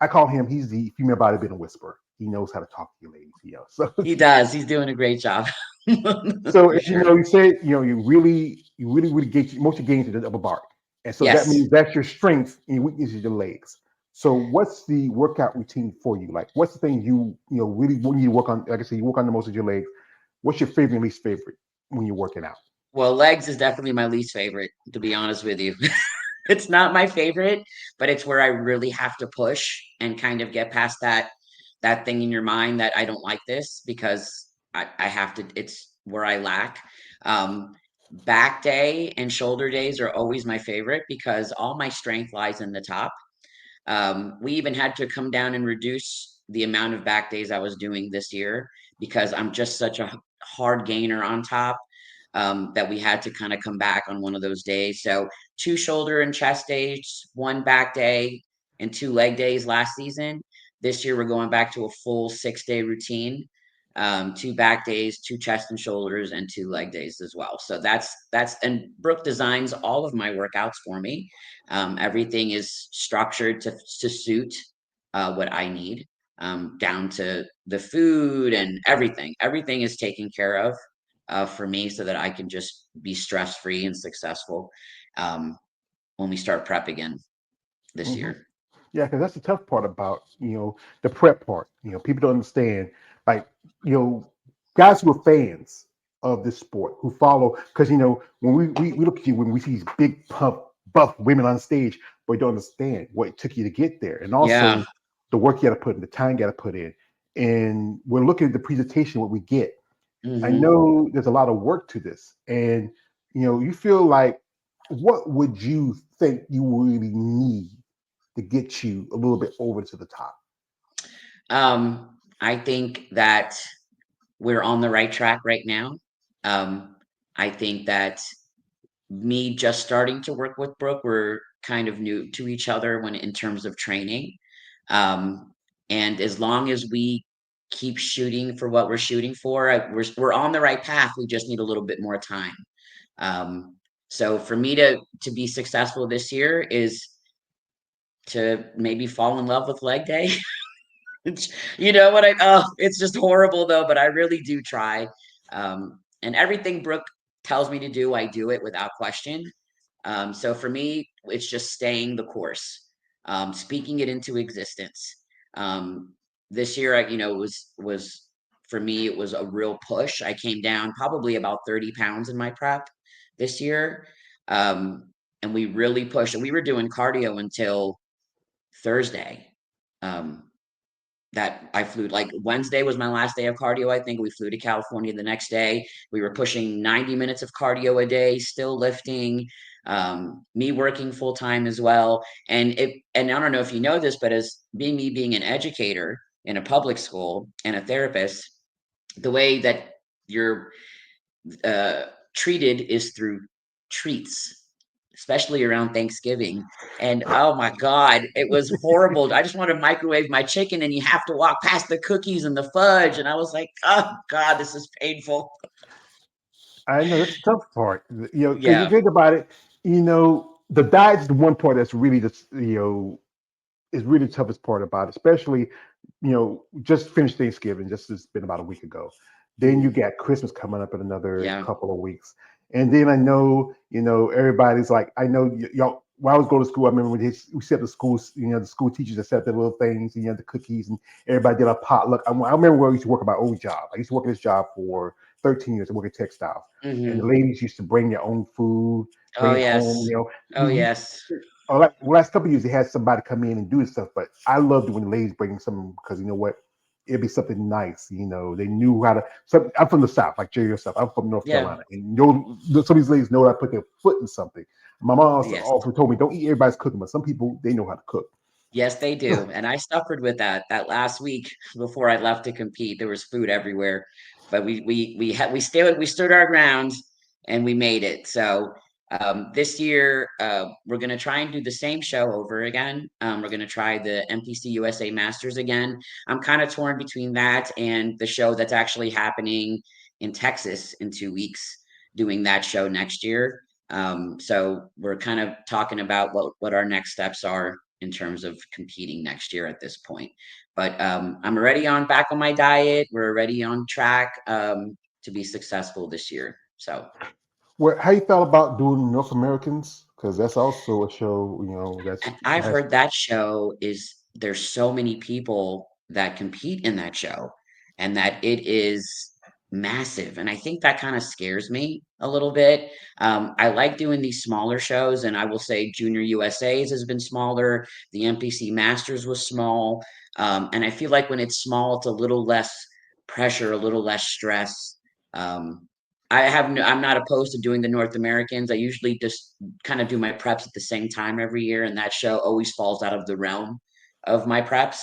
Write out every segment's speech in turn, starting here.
I call him. He's the female bodybuilding whisperer. He knows how to talk to you ladies. So He does. He's doing a great job. so For if sure. you said you really get most of your gains in the upper body, and so that Yes. means that's your strength and your weakness is your legs. So what's the workout routine for you? Like, what's the thing really when you work on? Like I said, you work on the most of your legs. What's your favorite and least favorite when you're working out? Well, legs is definitely my least favorite, to be honest with you. It's not my favorite, but it's where I really have to push and kind of get past that thing in your mind that I don't like this because I have to, it's where I lack. Um, Back day and shoulder days are always my favorite because all my strength lies in the top. We even had to come down and reduce the amount of back days I was doing this year because I'm just such a hard gainer on top, that we had to kind of come back on one of those days. So two shoulder and chest days, one back day, and two leg days last season. This year we're going back to a full 6 day routine. Two back days, two chest and shoulders, and two leg days as well. So that's and Brooke designs all of my workouts for me. Everything is structured to suit what I need, down to the food and everything. Everything is taken care of for me so that I can just be stress free and successful, um, when we start prep again this Hmm. year. Yeah, because that's the tough part about the prep part. People don't understand. Like you know, guys who are fans of this sport who follow because when we look at you when we see these big buff women on stage, but we don't understand what it took you to get there, and Yeah. also the work you got to put in, the time you got to put in, and we're looking at the presentation what we get. I Hmm. know there's a lot of work to this, and you feel like what would you think you really need to get you a little bit over to the top? I think that we're on the right track right now. Um, I think that me just starting to work with Brooke, we're kind of new to each other when in terms of training. Um, and as long as we keep shooting for what we're shooting for, we're on the right path. We just need a little bit more time. Um, so for me to be successful this year is to maybe fall in love with leg day. You know what I oh, it's just horrible though, but I really do try. And everything Brooke tells me to do, I do it without question. So for me, it's just staying the course, speaking it into existence. Um, this year, was for me, it was a real push. I came down probably about 30 pounds in my prep this year. Um, and we really pushed, and we were doing cardio until Thursday. Um, that I flew like Wednesday was my last day of cardio. I think we flew to California the next day. We were pushing 90 minutes of cardio a day, still lifting, me working full time as well. And I don't know if you know this, but as being an educator in a public school and a therapist, the way that you're uh, treated is through treats, especially around Thanksgiving. And oh my God, it was horrible. I just want to microwave my chicken and you have to walk past the cookies and the fudge. And I was like, oh God, this is painful. I know that's the tough part. Because you Yeah. think about it, the diet's the one part that's really is really the toughest part about it, especially, just finished Thanksgiving, just it's been about a week ago. Then you Ooh, got Christmas coming up in another yeah. couple of weeks. And then I know, everybody's like, I know y'all, when I was going to school, I remember we set the schools, the school teachers that set the little things, the cookies, and everybody did a potluck. I remember where I used to work at my old job. I used to work at this job for 13 years. I worked in textiles. And the Hmm. ladies used to bring their own food, Oh, bring it home, yes. Oh, yes. like last couple of years, they had somebody come in and do this stuff. But I loved it when the ladies bring something because you know what, it'd be something nice. They knew how to. I'm from the South, like Jerry yourself. I'm from North Yeah. Carolina, and some of these ladies know how to put their foot in something. My mom also Yes. also told me don't eat everybody's cooking, but some people they know how to cook. Yes, they do. And I suffered with that last week before I left to compete. There was food everywhere, but we stood our ground and we made it. So this year we're gonna try and do the same show over again. We're gonna try the MPC USA Masters again. I'm kind of torn between that and the show that's actually happening in Texas in 2 weeks, doing that show next year. So we're kind of talking about what our next steps are in terms of competing next year at this point. But I'm already on back on my diet. We're already on track to be successful this year. So Well, how you felt about doing North Americans? Because that's also a show, and that's I've has. heard that show is there's so many people that compete in that show and that it is massive. And I think that kind of scares me a little bit. I like doing these smaller shows, and I will say Junior USA's has been smaller. The NPC Masters was small. And I feel like when it's small, it's a little less pressure, a little less stress. Um, I'm not opposed to doing the North Americans. I usually just kind of do my preps at the same time every year, and that show always falls out of the realm of my preps.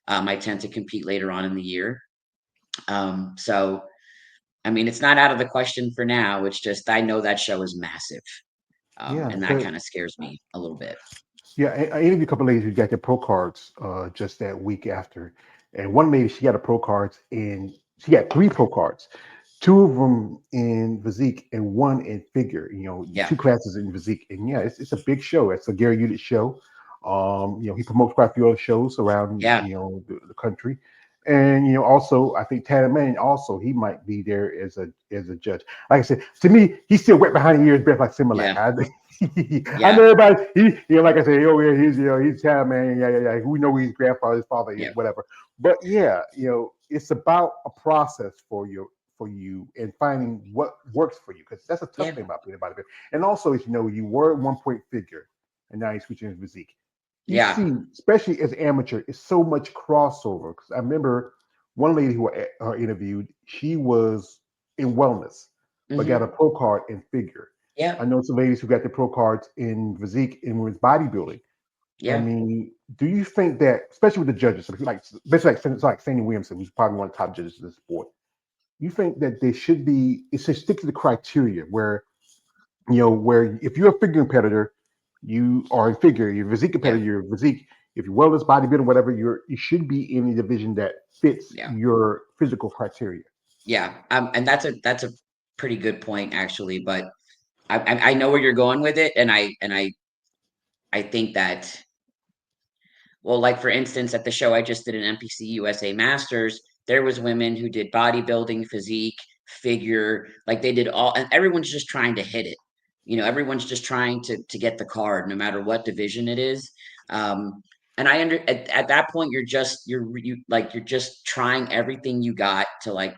I tend to compete later on in the year. So I mean, it's not out of the question for now. It's just I know that show is massive, Yeah, and that so kind of scares me a little bit. yeah, I interviewed a couple ladies who got their pro cards just that week after, and one lady she got a pro cards and she got three pro cards, two of them in physique and one in figure. Yeah, Two classes in physique, and yeah, it's a big show. It's a Gary Unit show. He promotes quite a few other shows around yeah, the country, and also I think Tanner Man also he might be there as a judge. Like I said, to me, he's still wet behind the ears, breath like Similac. yeah, I know yeah, everybody. Like I said, oh yeah, he's Tanner Man. Yeah, yeah, yeah. We know his grandfather, his father, yeah, whatever. But yeah, it's about a process for you and finding what works for you because that's a tough yeah, thing about being a bodybuilder. And also, as you were at one point figure, and now you're switching to physique. You yeah. see, especially as amateur, it's so much crossover. Because I remember one lady who I interviewed, she was in wellness, but got a Hmm. pro card in figure. I Yeah, know some ladies who got the pro cards in physique and with bodybuilding. I yeah, mean, do you think that, especially with the judges, like basically like Sandy Williamson, who's probably one of the top judges in the sport, you think that there should be it should stick to the criteria where if you're a figure competitor, you are a figure, you're a physique yeah, competitor, you're a physique. If you're wellness, bodybuilding, whatever, you should be in a division that fits yeah, your physical criteria. yeah. And that's a pretty good point actually. But I know where you're going with it, and I think that well, like for instance, at the show I just did an NPC USA Masters, there was women who did bodybuilding, physique, figure, like they did all, and everyone's just trying to hit it. Everyone's just trying to get the card, no matter what division it is. And at that point, you're just trying everything you got to like,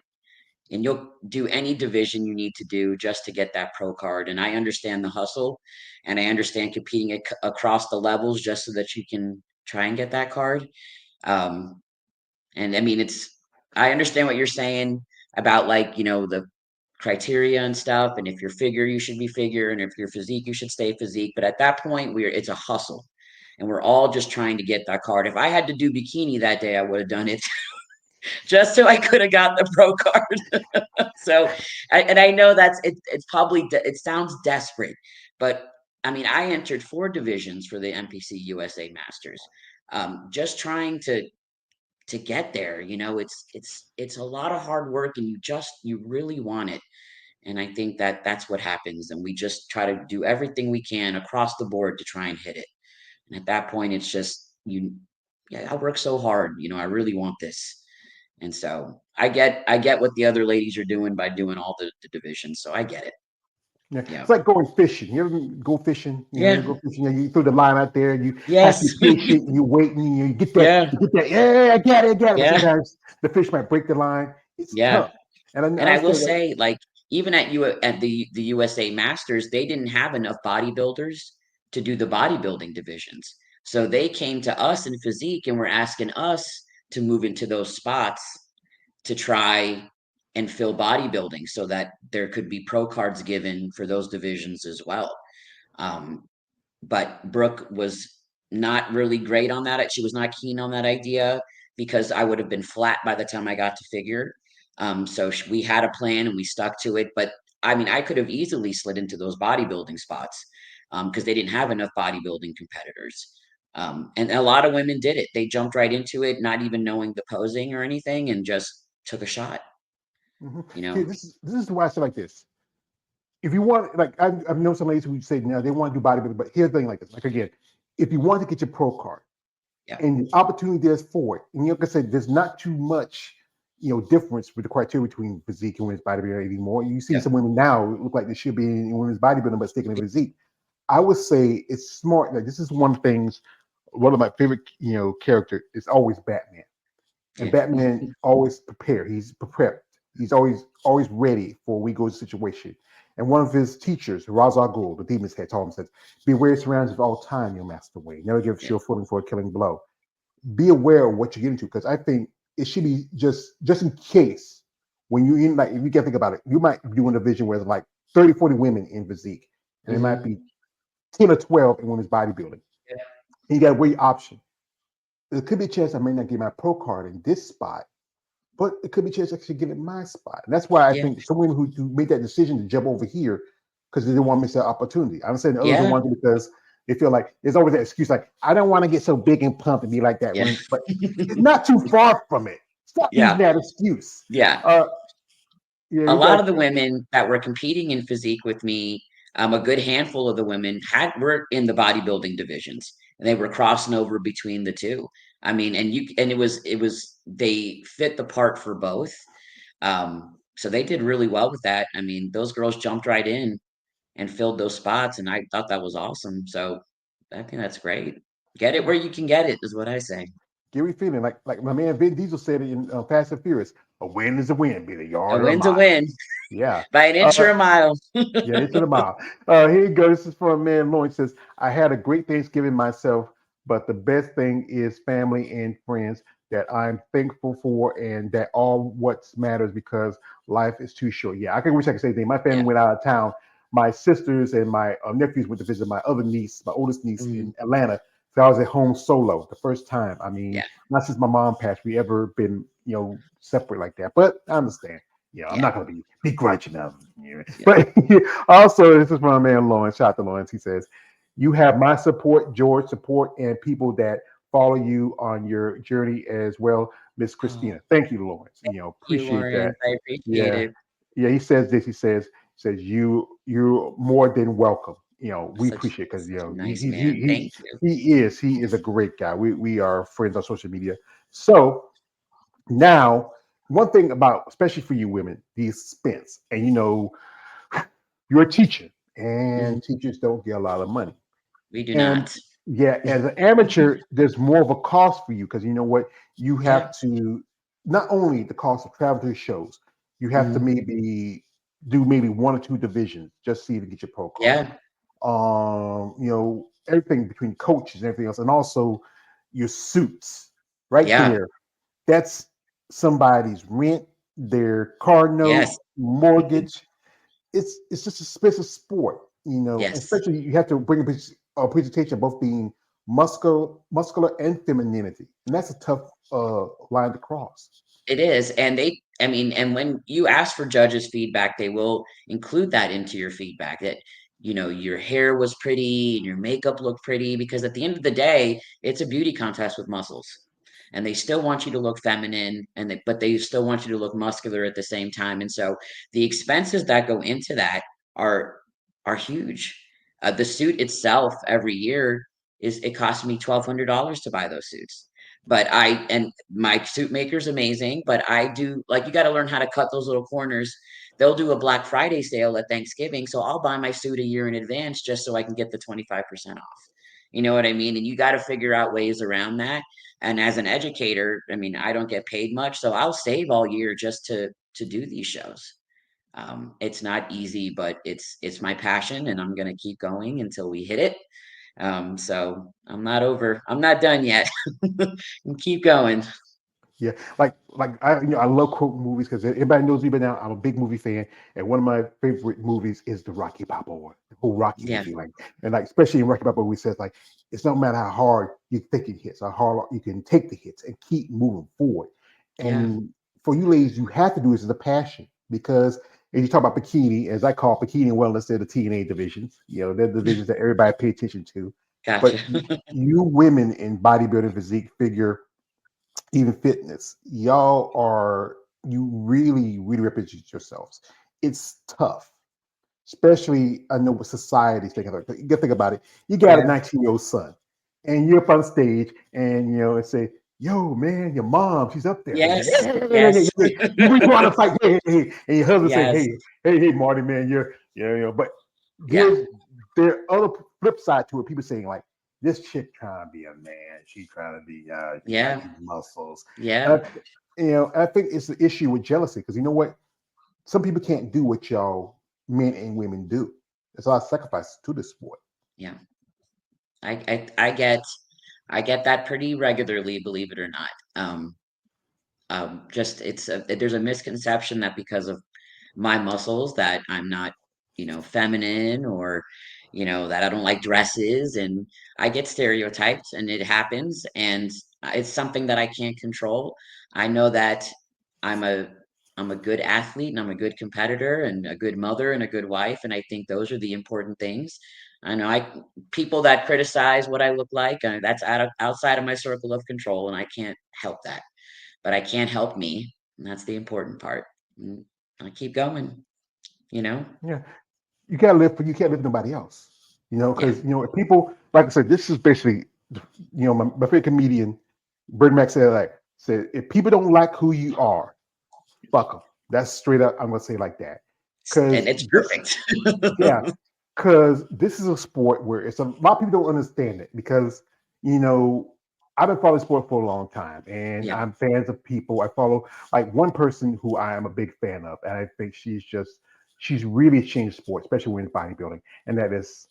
and you'll do any division you need to do just to get that pro card. And I understand the hustle, and I understand competing across the levels just so that you can try and get that card. Um, and I mean, I understand what you're saying about like, the criteria and stuff. And if you're figure, you should be figure. And if you're physique, you should stay physique. But at that point, it's a hustle. And we're all just trying to get that card. If I had to do bikini that day, I would have done it just so I could have got the pro card. So, and I know it's probably it sounds desperate, but I mean, I entered four divisions for the NPC USA Masters, just trying to get there. It's a lot of hard work, and you really want it. And I think that that's what happens, and we just try to do everything we can across the board to try and hit it. And at that point, it's just yeah, I work so hard. I really want this. And so I get what the other ladies are doing by doing all the divisions. So I get it. Yeah, Yeah. it's like going fishing. You ever go fishing? You Yeah. go fishing. You throw the line out there. You have to Yes. be patient. And you wait, and you get that. Yeah. You get that. Yeah, I got it. I got it. But Yeah. sometimes the fish might break the line. It's Yeah. tough, and I And I will understand that. say, like, even at the USA Masters, they didn't have enough bodybuilders to do the bodybuilding divisions. So they came to us in physique and were asking us to move into those spots to try and fill bodybuilding so that there could be pro cards given for those divisions as well. Um, but Brooke was not really great on that. She was not keen on that idea because I would have been flat by the time I got to figure. So we had a plan and we stuck to it. But I mean, I could have easily slid into those bodybuilding spots because they didn't have enough bodybuilding competitors. And a lot of women did it. They jumped right into it, not even knowing the posing or anything, and just took a shot. You See, know, this is why I say like this. If you want, like I know some ladies who say now they want to do bodybuilding, but here's the thing like this. Like again, if you want to get your pro card Yeah. and the opportunity there's for it, and like I said, there's not too much, difference with the criteria between physique and women's bodybuilding anymore. You see Yep. some women now look like they should be in women's bodybuilding, but sticking in physique. I would say it's smart. Like this is one of the things. One of my favorite, character is always Batman. And Yeah. Batman always prepared. He's prepared. He's always ready for we go situation. And one of his teachers, Ra's al Ghul, the demon's head, told him, says, "Beware surroundings at all time, your master way. Never give Yeah. sure footing for a killing blow. Be aware of what you get into, because I think it should be just in case when you in, like, if you can think about it, you might be in a division where there's like 30, 40 women in physique, and it might Mhm. be 10 or 12 in women's bodybuilding. Yeah. And you got to weigh your option. There could be a chance I may not get my pro card in this spot, but it could be a chance I should get in my spot. And that's why I Yeah. think some women who made that decision to jump over here because they didn't want to miss that opportunity. I'm saying the others are Yeah. wanting because they feel like there's always that excuse, like, I don't want to get so big and pumped and be like that. Yeah. But it's not too far from it. Stop using Yeah. that excuse. Yeah. Uh, yeah, A you lot got, of the women that were competing in physique with me, a good handful of the women were in the bodybuilding divisions, and they were crossing over between the two. I mean, and it was they fit the part for both. So they did really well with that. I mean, those girls jumped right in and filled those spots, and I thought that was awesome. So I think that's great. Get it yeah, where you can get it is what I say. Gary feeling like my man Vin Diesel said it in Fast and Furious. A win is a win, be it a A yard or a win's a mile. win Yeah. by an inch Uh, or a mile. Yeah, into the mile. Here you go. This is from a man. Lawrence says, "I had a great Thanksgiving myself, but the best thing is family and friends that I'm thankful for, and that all what matters because life is too short." Yeah, I can wish I could say that. My family Yeah. went out of town. My sisters and my nephews went to visit my other niece, my oldest niece Mhm. in Atlanta. So I was at home solo the first time. I mean, Yeah. not since my mom passed, we ever been separate like that. But I understand. I'm Yeah. not gonna be begrudging them. Yeah. But also, this is from my man Lawrence. Shout out to Lawrence. He says, "You have my support, George support, and people that follow you on your journey as well, Miss Oh, Christina." Thank you, Lawrence. you, Appreciate that. Lawrence. I appreciate Yeah, it. yeah. He says this. He says you're more than welcome. We Such appreciate because such a he, nice he he man. he Thank you. he is a great guy. We are friends on social media. So now, one thing about, especially for you women, the expense, and you're a teacher, Mhm. and teachers don't get a lot of money. We do And not. yeah, as an amateur, there's more of a cost for you because you know what? You Yeah. have to, not only the cost of travel to shows, you have to Mhm. maybe do maybe one or two divisions just so you to get your pro card. Yeah. Everything between coaches and everything else, and also your suits right Yeah. there. That's somebody's rent, their car note, Yes. mortgage. It's just a special sport, Yes. especially you have to bring a presentation of both being muscular and femininity, and that's a tough line to cross. It is, and I mean, and when you ask for judges' feedback, they will include that into your feedback that, your hair was pretty and your makeup looked pretty because at the end of the day, it's a beauty contest with muscles. And they still want you to look feminine but they still want you to look muscular at the same time. And so the expenses that go into that are are huge. The suit itself every year it costs me $1,200 to buy those suits. But my suit maker's amazing, but I do like you got to learn how to cut those little corners. They'll do a Black Friday sale at Thanksgiving, so I'll buy my suit a year in advance just so I can get the 25% off. You know what I mean? And you got to figure out ways around that. And as an educator, I mean, I don't get paid much, so I'll save all year just to do these shows. It's not easy, but it's my passion, and I'm gonna keep going until we hit it. So I'm not over. I'm not done yet. Keep going. Yeah, like I love quote movies because everybody knows me by now. I'm a big movie fan, and one of my favorite movies is the Rocky Balboa, the whole Rocky Yeah, movie. Like, and like especially in Rocky Balboa, we says like it's no matter how hard you think it hits, how hard you can take the hits and keep moving forward. yeah, And for you ladies, you have to do this as a passion because as you talk about bikini, as I call bikini and wellness, they're the TNA divisions. They're the divisions that everybody pay attention to. gotcha. But you women in bodybuilding, physique, figure, even fitness, you really, really represent yourselves. It's tough, especially I know what society's thinking. Like, you gotta think about it. You got a Yeah, 19-year-old son. and you're up on stage, and and say, "Yo, man, your mom, she's up there." And, Yes, hey, hey, hey, hey, yes, hey, hey. You go out and fight, hey, hey, hey. And your husband say, yes, "Hey, hey, hey, Marty, man, But yeah, there other flip side to it. People saying like, "This chick trying to be a man. She trying to be, she got yeah, these muscles." yeah, Uh, I think it's the issue with jealousy because you know what? Some people can't do what y'all men and women do. There's a lot of sacrifices to this sport. yeah. I get that pretty regularly, believe it or not. Just there's a misconception that because of my muscles that I'm not, feminine or, that I don't like dresses and I get stereotyped and it happens and it's something that I can't control. I know that I'm a I'm a good athlete and I'm a good competitor and a good mother and a good wife and I think those are the important things. I know I people that criticize what I look like, that's outside of my circle of control and I can't help that. But I can't help me, and that's the important part. Mm, I keep going, you know? Yeah, you gotta live for you can't live for nobody else. Yeah. Because if people like I said, this is basically my favorite comedian, Bert Mac said if people don't like who you are, fuck them. That's straight up. I'm gonna say it like that. And Because it's this, perfect. yeah, because this is a sport where it's a lot of people don't understand it because you know I've been following sport for a long time and Yeah. I'm fans of people. I follow like one person who I am a big fan of, and I think she's really changed sport, especially when bodybuilding, and that is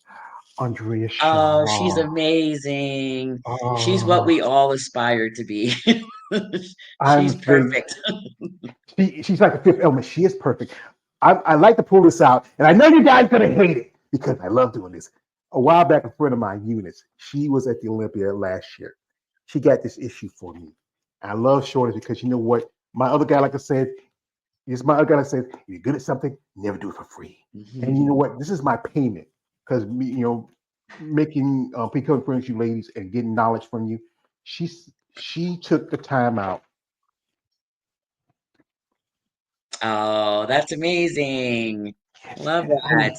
Andrea Oh, she's Shaw. amazing. She's what Oh, we all aspire to be. She's I'm the perfect. she's like the fifth element. She is perfect. I like to pull this out, and I know you guys gonna hate it because I love doing this. A while back, a friend of mine, Eunice, she was at the Olympia last year. She got this issue for me. I love Shorty because you know what? My other guy, like I said, is my other guy that says, if you're good at something, never do it for free. And you know what? This is my payment because me, making becoming friends with you ladies and getting knowledge from you. She took the time out. Oh, that's amazing. Love that. And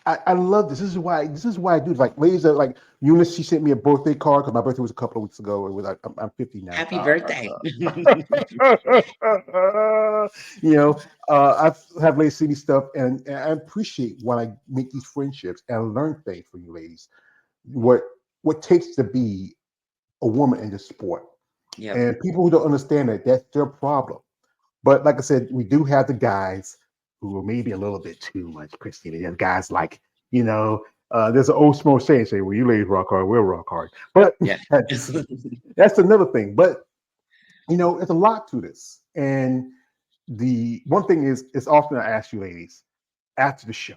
I love this. This is why I do it. Like ladies are like Eunice, she sent me a birthday card because my birthday was a couple of weeks ago. It was like I'm 50 now. Happy birthday. you know, I have ladies see me stuff and I appreciate when I make these friendships and learn things from you ladies. What what takes to be a woman in this sport. Yep. And people who don't understand that, that's their problem. But like I said, we do have the guys who are maybe a little bit too much, Christina. There's guys like, there's an old smoke saying, say, well, you ladies rock hard, we'll rock hard. But Yeah. that's another thing. But, it's a lot to this. And the one thing is, it's often I ask you ladies after the show,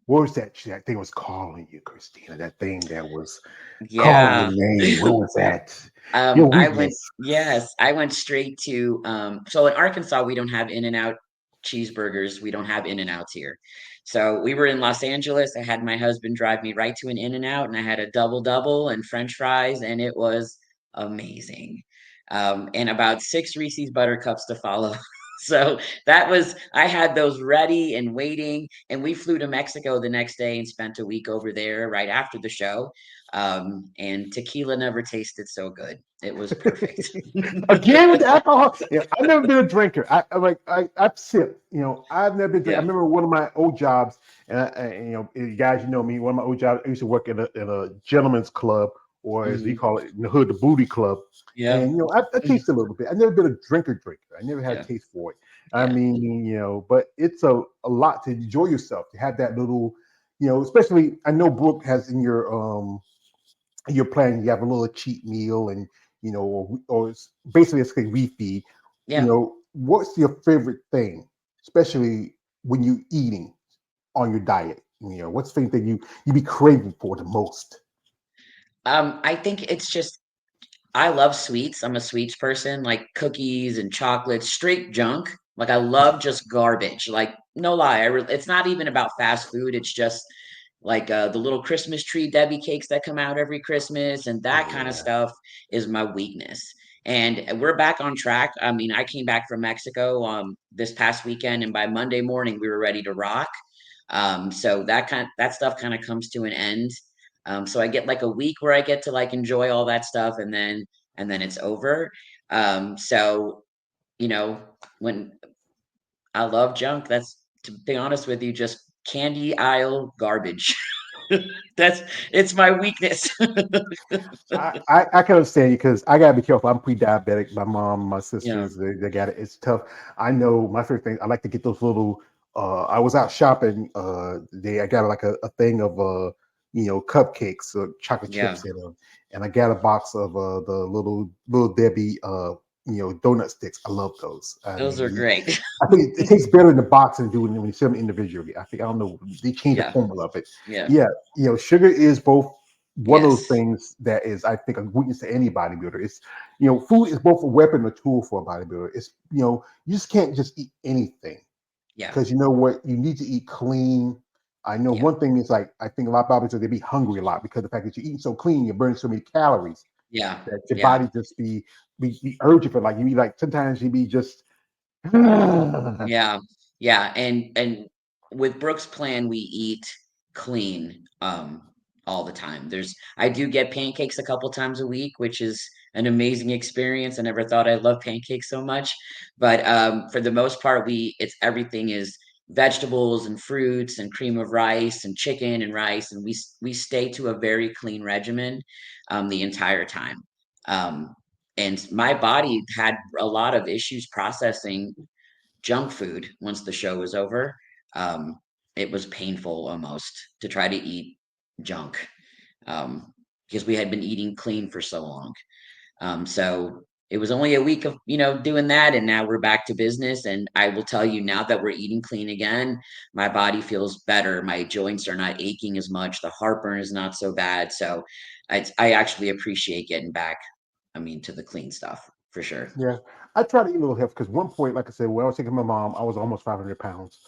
what was that thing was calling you, Christina? That thing that was calling Yeah. your name. What was that? Your I went weakness. yes, I went straight to, so in Arkansas, we don't have In-N-Out cheeseburgers, we don't have In-N-Outs here. So we were in Los Angeles, I had my husband drive me right to an In-N-Out, and I had a double double and french fries, and it was amazing. And about 6 Reese's Buttercups to follow. So that was I had those ready and waiting, and we flew to Mexico the next day and spent a week over there right after the show. And tequila never tasted so good. It was perfect. Again with the alcohol. I've never been a drinker. I've sipped. I've never been a drinker. I Yeah. remember one of my old jobs, guys, you know me. One of my old jobs, I used to work in a gentleman's club, or as we Mhm. call it in the hood, the booty club. Yeah. And I tasted a little bit. I've never been a drinker. I never had a Yeah. taste for it. I Yeah. mean, but it's a lot to enjoy yourself to have that little, especially I know Brooke has in your plan, you have a little cheat meal and or it's basically it's a refeed. Yeah. What's your favorite thing, especially when you eating on your diet? What's the thing that you be craving for the most? I think it's just I love sweets. I'm a sweets person, like cookies and chocolates, straight junk. Like I love just garbage. Like no lie, it's not even about fast food. It's just like the little Christmas tree Debbie cakes that come out every Christmas, and that kind of Yeah, stuff is my weakness. And we're back on track. I mean, I came back from Mexico this past weekend, and by Monday morning we were ready to rock. So that stuff kind of comes to an end. So I get like a week where I get to like enjoy all that stuff, and then it's over. So you know, when I love junk, that's, to be honest with you, just candy aisle garbage. That's it's my weakness. I can understand you because I gotta be careful. I'm pre-diabetic. My mom, my Yeah, sisters, they got it. It's tough. I know my favorite thing. I like to get those little. I was out shopping. I got like a thing of cupcakes, chocolate yeah, chips in them, and I got a box of the little Debbie donut sticks. I love those. I those mean, are great. I think it tastes better in the box than doing it when you sell them individually. I don't know. They changed the Yeah, formula of it. yeah, Yeah, sugar is both one of those yes, things that is, I think, a weakness to any bodybuilder. It's food is both a weapon and a tool for a bodybuilder. It's you just can't just eat anything yeah, because you know what, you need to eat clean. I know yeah, one thing is like I think a lot of bodybuilders they be hungry a lot because the fact that you're eating so clean, you're burning so many calories yeah, that your yeah. body just be urgent for like you be like sometimes you be just yeah. Yeah, yeah, and with Brooke's plan, we eat clean, all the time. I do get pancakes a couple times a week, which is an amazing experience. I never thought I loved pancakes so much, but for the most part, it's everything is vegetables and fruits and cream of rice and chicken and rice, and we stay to a very clean regimen, the entire time. Um, and my body had a lot of issues processing junk food once the show was over. Um, it was painful almost to try to eat junk, because we had been eating clean for so long. So it was only a week of doing that, and now we're back to business. And I will tell you, now that we're eating clean again, my body feels better. My joints are not aching as much. The heartburn is not so bad. So I actually appreciate getting back. I mean, to the clean stuff for sure. Yeah, I try to eat a little healthy because one point, like I said, when I was taking my mom, I was almost 500 pounds,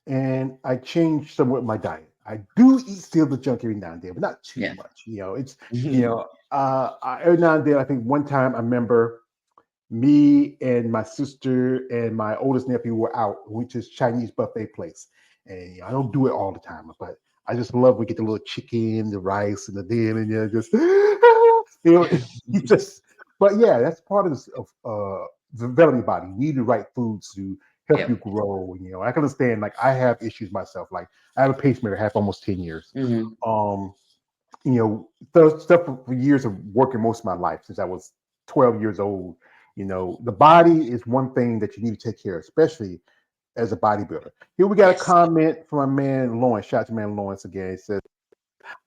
and I changed somewhat my diet. I do eat still the junk every now and then, but not too Yeah. much. It's every now and then. I think one time I remember me and my sister and my oldest nephew were out, which is Chinese buffet place, and I don't do it all the time, but I just love we get the little chicken, the rice, and the din, and just you just. But yeah, that's part of this of developing your body. You need the right foods to help you Yep. grow. I can understand. Like I have issues myself. Like I have a pacemaker, I have almost 10 years. Hmm. Um, the stuff for years of working most of my life since I was 12 years old. The body is one thing that you need to take care of, especially as a bodybuilder. Here we got a Yes. comment from my man Lawrence. Shout out to man Lawrence again. He says,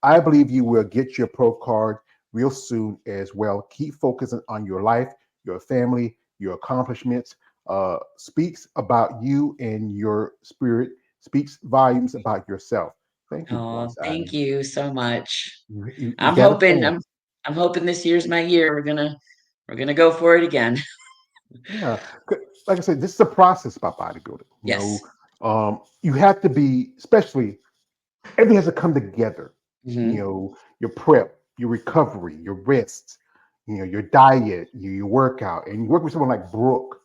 I believe you will get your pro card real soon as well. Keep focusing on your life, your family, your accomplishments. Speaks about you and your spirit, speaks volumes about yourself. Thank you, Oh, Lawrence. thank you so much. You I'm got a hoping plan. I'm hoping this year's my year. We're gonna go for it again. Yeah, like I said, this is a process about bodybuilding. Yes. You have to be, especially everything has to come together. Hmm. Your prep, your recovery, your rest, your diet, your workout, and you work with someone like Brooke.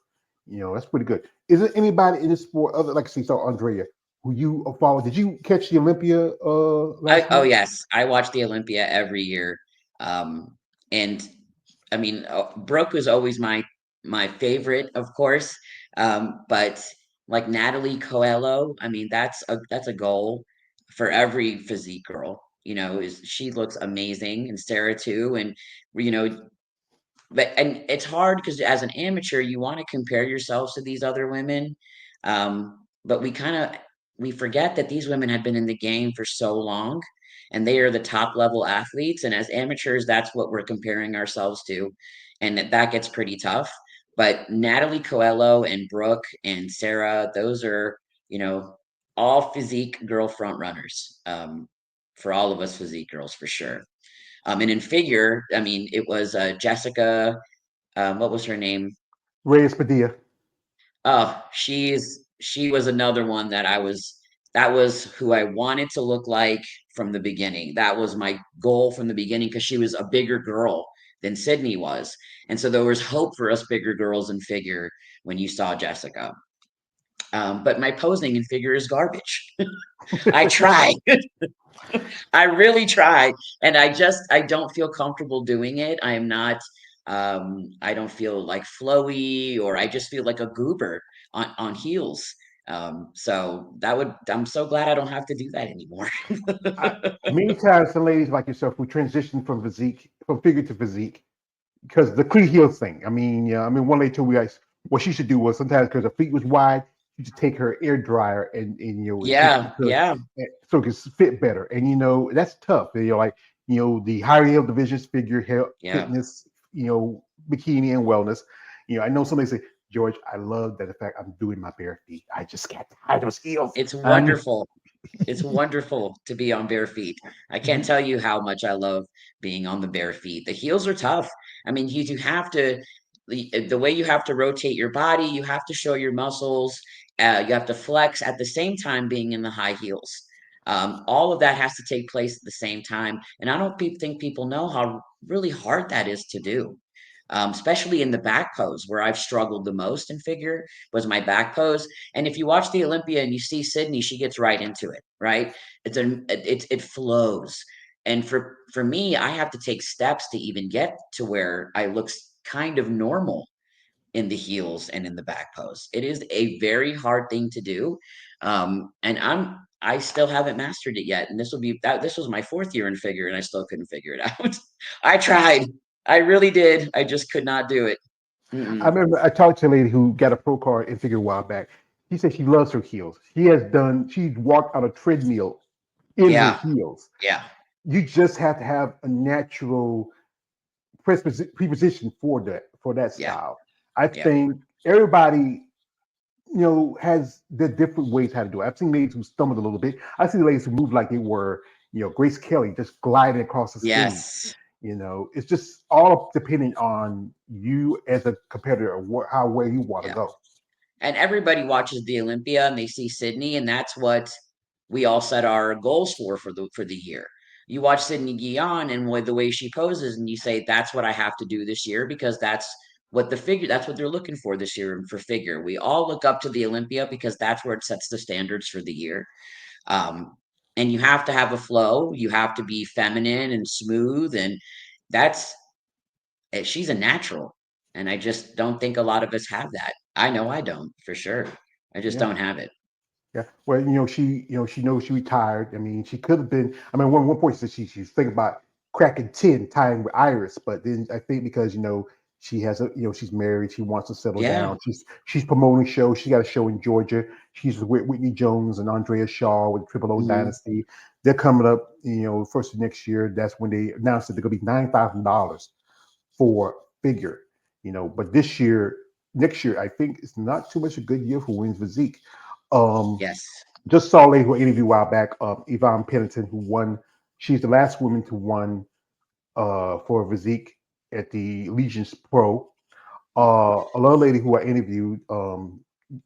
That's pretty good. Is there anybody in this sport other like say so Andrea who you follow? Did you catch the Olympia last Oh month? yes, I watch the Olympia every year. And I mean, Brooke was always my favorite, of course. But like Natalie Coelho, I mean, that's a goal for every physique girl. Is she looks amazing, and Sarah too. And you know, and it's hard because as an amateur, you want to compare yourselves to these other women. But we forget that these women have been in the game for so long, and they are the top level athletes. And as amateurs, that's what we're comparing ourselves to, and that gets pretty tough. But Natalie Coelho and Brooke and Sarah, those are you know all physique girl front runners, for all of us physique girls for sure. And in figure, I mean, it was Jessica. What was her name? Reyes Padilla. Oh, she was another one that I was. That was who I wanted to look like from the beginning. That was my goal from the beginning because she was a bigger girl than Sydney was, and so there was hope for us bigger girls in figure when you saw Jessica. But my posing in figure is garbage. I try. I really try, and I don't feel comfortable doing it. I am not I don't feel like flowy, or I just feel like a goober on heels. So I'm so glad I don't have to do that anymore. I, many times the ladies like yourself who transition from physique, from figure to physique, because the cleat heel thing. I mean, yeah, I mean, one lady told me guys what she should do was sometimes because her feet was wide, she should take her air dryer and and take Yeah, it to yeah, so it can fit better. And that's tough. Like the higher heel divisions, figure, health, yeah. fitness, bikini and wellness. I know somebody say, George, I love that the fact I'm doing my bare feet. I just can't hide those heels. It's I mean, wonderful. It's wonderful to be on bare feet. I can't tell you how much I love being on the bare feet. The heels are tough. I mean, you have to the way you have to rotate your body, you have to show your muscles, you have to flex at the same time being in the high heels. All of that has to take place at the same time, and I don't think people know how really hard that is to do. Especially in the back pose, where I've struggled the most in figure was my back pose. And if you watch the Olympia and you see Sydney, she gets right into it, right? It flows. And for me, I have to take steps to even get to where I look kind of normal in the heels and in the back pose. It is a very hard thing to do. And I still haven't mastered it yet. And this was my fourth year in figure and I still couldn't figure it out. I tried. I really did. I just could not do it. I Mm-mm. remember I talked to a lady who got a pro card in figure a while back. She said she loves her heels. She's walked on a treadmill in her Yeah. heels. Yeah. You just have to have a natural preposition for that Yeah. style. I Yeah. think everybody has the different ways how to do it. I've seen ladies who stumbled a little bit. I've seen ladies who moved like they were, Grace Kelly, just gliding across the stage. Yes. It's just all depending on you as a competitor, or how well you want to Yeah. go. And everybody watches the Olympia and they see Sydney, and that's what we all set our goals for the year. You watch Sydney Guion and the way she poses, and you say that's what I have to do this year because that's what they're looking for this year for figure. We all look up to the Olympia because that's where it sets the standards for the year. Um, and you have to have a flow. You have to be feminine and smooth, and that's she's a natural, and I just don't think a lot of us have that. I know I don't, for sure. I just Yeah. don't have it. Yeah. Well, she knows she retired. I mean, she could have been. I mean, one point she said she's thinking about cracking 10, tying with Iris, but then I think because she has she's married, she wants to settle Yeah. down. She's promoting shows. She got a show in Georgia. She's with Whitney Jones and Andrea Shaw with Triple O Mhm. Dynasty. They're coming up, first of next year. That's when they announced that they're gonna be $9,000 for figure. But next year, I think it's not too much a good year for women's physique. Um, Yes. just saw a lady who interviewed a while back, Yvonne Pennington, who won. She's the last woman to won for physique at the Legions Pro. Another lady who I interviewed,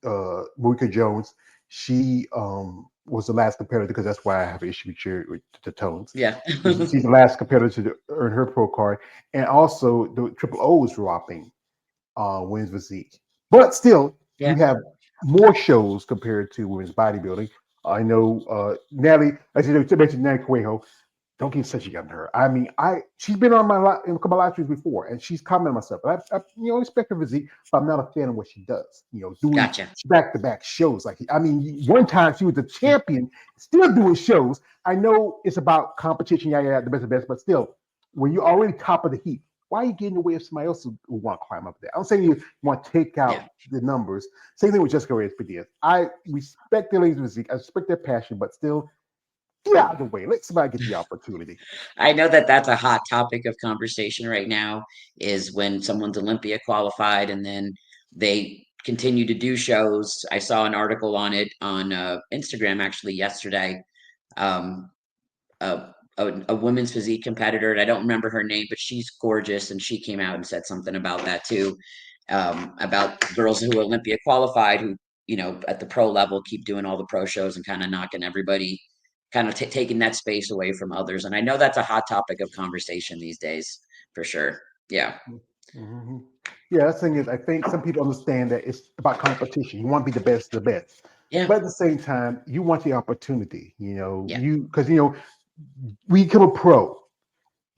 Marika Jones, she was the last competitor because that's why I have an issue with the tones. Yeah. She's the last competitor to earn her pro card, and also the Triple O is dropping women's physique. But still, Yeah. we have more shows compared to women's bodybuilding. I know Natalie, as you mentioned, Natalie Cuejo. Don't get such a young her. I mean, she's been on in a couple of live streams before, and she's commented on myself. I respect her physique, but I'm not a fan of what she does. Doing Gotcha. back to back shows. Like, I mean, one time she was the champion, still doing shows. I know it's about competition, yeah, the best of the best, but still, when you're already top of the heap, why are you getting in the way of somebody else who want to climb up there? I'm saying you want to take Yeah. out the numbers. Same thing with Jessica Reyes Padilla. I respect their lady's physique. I respect their passion, but still, get out of the way. Let somebody get the opportunity. I know that that's a hot topic of conversation right now is when someone's Olympia qualified and then they continue to do shows. I saw an article on it on Instagram actually yesterday. Um, a women's physique competitor, and I don't remember her name, but she's gorgeous, and she came out and said something about that too, about girls who Olympia qualified, who at the pro level keep doing all the pro shows and kind of knocking everybody, kind of taking that space away from others. And I know that's a hot topic of conversation these days, for sure. Yeah. hmm Yeah, that's the thing is, I think some people understand that it's about competition. You want to be the best of the best, Yeah. but at the same time, you want the opportunity. Yeah. You because we become a pro.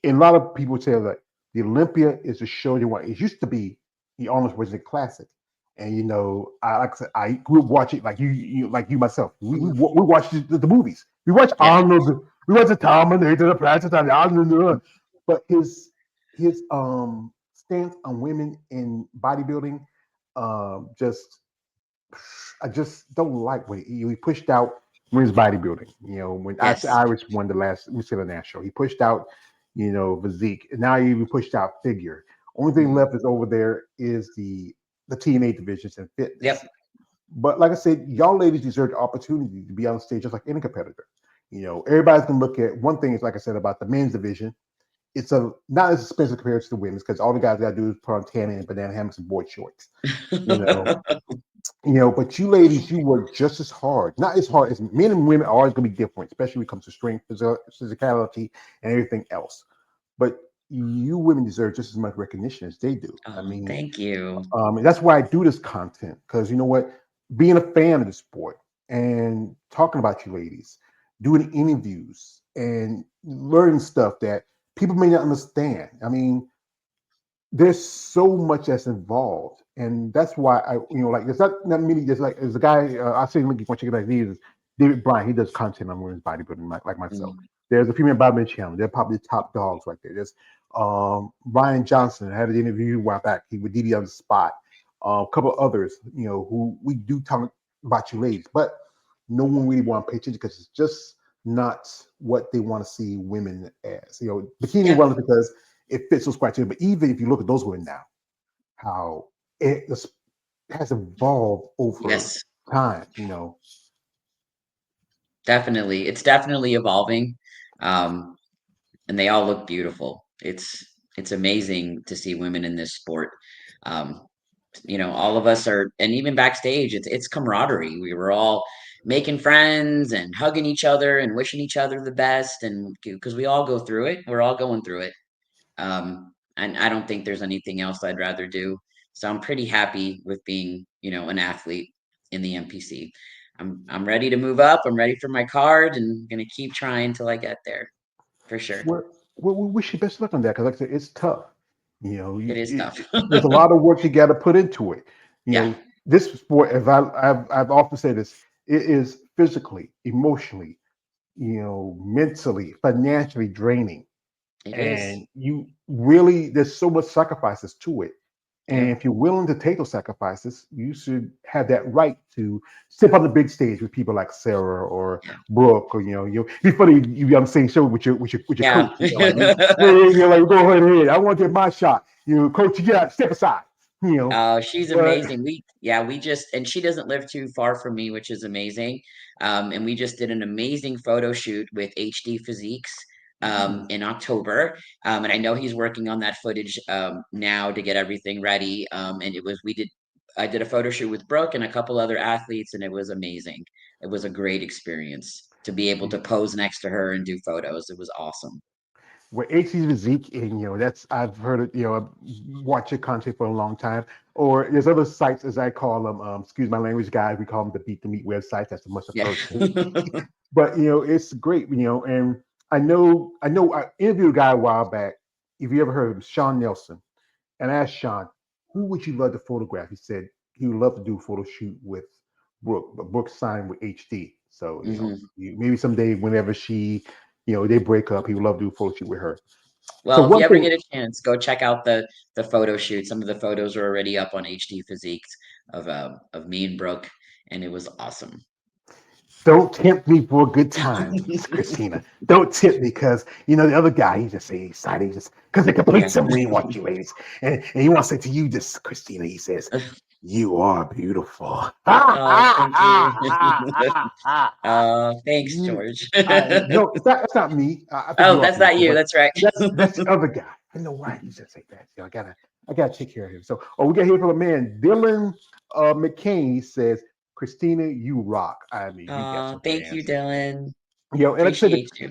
And a lot of people say that the Olympia is a show they want. It used to be the Arnold Schwarzenegger Classic, and I like I said, I grew up watching like like you myself. Mhm. We watch the movies. We watch Yeah. Arnold. We watch the Terminator, the Planet of the Arnold. But his stance on women in bodybuilding, just I just don't like when he pushed out women's bodybuilding. When after Yes. Irish won the last Michelin National, he pushed out, physique. And now he even pushed out figure. Only thing Mhm. left is over there is the TNA divisions and Yep. fitness. But like I said, y'all ladies deserve the opportunity to be on stage just like any competitor. Everybody's gonna look at one thing is like I said about the men's division. It's a not as expensive compared to the women's because all the guys gotta do is put on tanning and banana hammocks and board shorts. You know, but you ladies, you work just as hard. Not as hard as men and women are always going to be different, especially when it comes to strength, physicality, and everything else. But you women deserve just as much recognition as they do. I Oh, mean, thank you. and that's why I do this content because you know what? Being a fan of the sport and talking about you ladies, doing interviews and learning stuff that people may not understand. I mean, there's so much that's involved, and that's why like there's not many. There's a guy I say looking for chicken like these is David Bryan. He does content on women's bodybuilding like myself. Mm. There's a female bodybuilding channel. They're probably the top dogs right there. There's Ryan Johnson. I had an interview a while back. He with DD on the spot. A couple of others, who we do talk about you ladies, but no one really want to pay attention because it's just not what they want to see women as. Bikini Yeah. well because it fits those criteria. But even if you look at those women now, how it has evolved over Yes. time. Definitely. It's definitely evolving. Um, and they all look beautiful. It's amazing to see women in this sport. Um, all of us are, and even backstage, it's camaraderie. We were all making friends and hugging each other and wishing each other the best, and because we all go through it, we're all going through it. And I don't think there's anything else I'd rather do. So I'm pretty happy with being, an athlete in the MPC. I'm ready to move up. I'm ready for my card and gonna keep trying till I get there for sure. We wish you best luck on that because, like I said, it's tough. It is tough. There's a lot of work you got to put into it. Yeah, This sport, as I've often said this, it is physically, emotionally, mentally, financially draining. it is. And you really there's so much sacrifices to it, and Yep. if you're willing to take those sacrifices, you should have that right to step on the big stage with people like Sarah or Yeah. Brooke, or be funny you be on the same show with your Yeah. coach, like you're like go ahead, I want to get my shot, coach, you got step aside, Oh, she's but amazing. We just, and she doesn't live too far from me, which is amazing. And we just did an amazing photo shoot with HD Physiques mm, in October. And I know he's working on that footage now to get everything ready. And I did a photo shoot with Brooke and a couple other athletes, and it was amazing. It was a great experience to be able to pose next to her and do photos. It was awesome. with HC's physique, and that's I've heard it. I've watched your content for a long time. Or there's other sites, as I call them. Excuse my language, guys. We call them the beat the meat websites. That's a much of Yeah. hurricane. But it's great. And I interviewed a guy a while back. If you ever heard of him, Sean Nelson, and I asked Sean, who would you love to photograph? He said he would love to do a photo shoot with Brooke, but Brooke signed with HD. So Mhm. maybe someday, whenever they break up, he would love to do a photo shoot with her. So Well, if you one ever thing, get a chance, go check out the photo shoot. Some of the photos are already up on HD Physiques of me and Brooke, and it was awesome. don't tempt me for a good time, Christina. Don't tempt me because the other guy, he just say he's excited, he just because they complete Yeah. some we want you ladies. And he wants to say to you, just Christina, he says, you are beautiful. Oh, thank you. Thanks, You, George. no, it's not me. I think Oh, you are that's not beautiful, you. but That's right. that's the other guy. I don't know why he just say that. I gotta take care of him. So, we got here from a man, Dylan McCain. He says, Christina, you rock. I mean, you got Oh, some good thank you, answers. Dylan. And like I said, Appreciate you.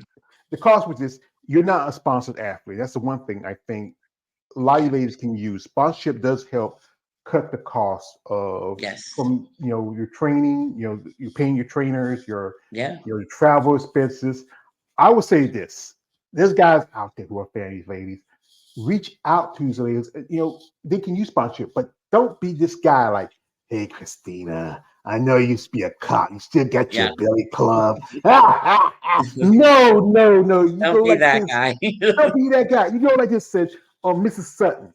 the cost with this, you're not a sponsored athlete. That's the one thing I think a lot of you ladies can use. Sponsorship does help cut the cost of Yes. from your training. You're paying your trainers, Yeah. your travel expenses. I would say this: there's guys out there who are fans of these ladies. Reach out to these ladies. They can use sponsorship, but don't be this guy like, "Hey, Christina, I know you used to be a cop. You still got your Yeah. belly club." No, no, no. You Don't go be like that this. guy. Don't be that guy. Like I just said, Mrs. Sutton,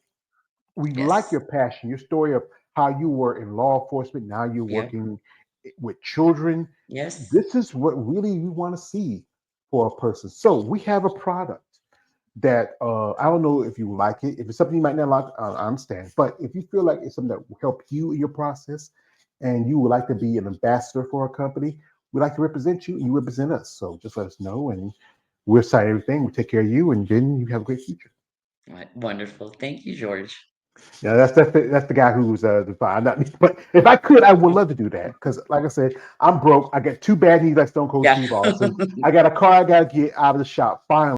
we like Yes. your passion, your story of how you were in law enforcement. Now you're Yeah. working with children. Yes. This is what really we want to see for a person. So we have a product that I don't know if you like it. If it's something you might not like, I understand. But if you feel like it's something that will help you in your process and you would like to be an ambassador for a company, we'd like to represent you and you represent us. So just let us know and we'll sign everything. We'll take care of you and then you have a great future. Wonderful. Thank you, George. Yeah, that's the guy who's defined. Not me, but if I could, I would love to do that because, like I said, I'm broke. I got two bad knees like Stone Cold Yeah. Steve Austin. I got a car I got to get out of the shop finally.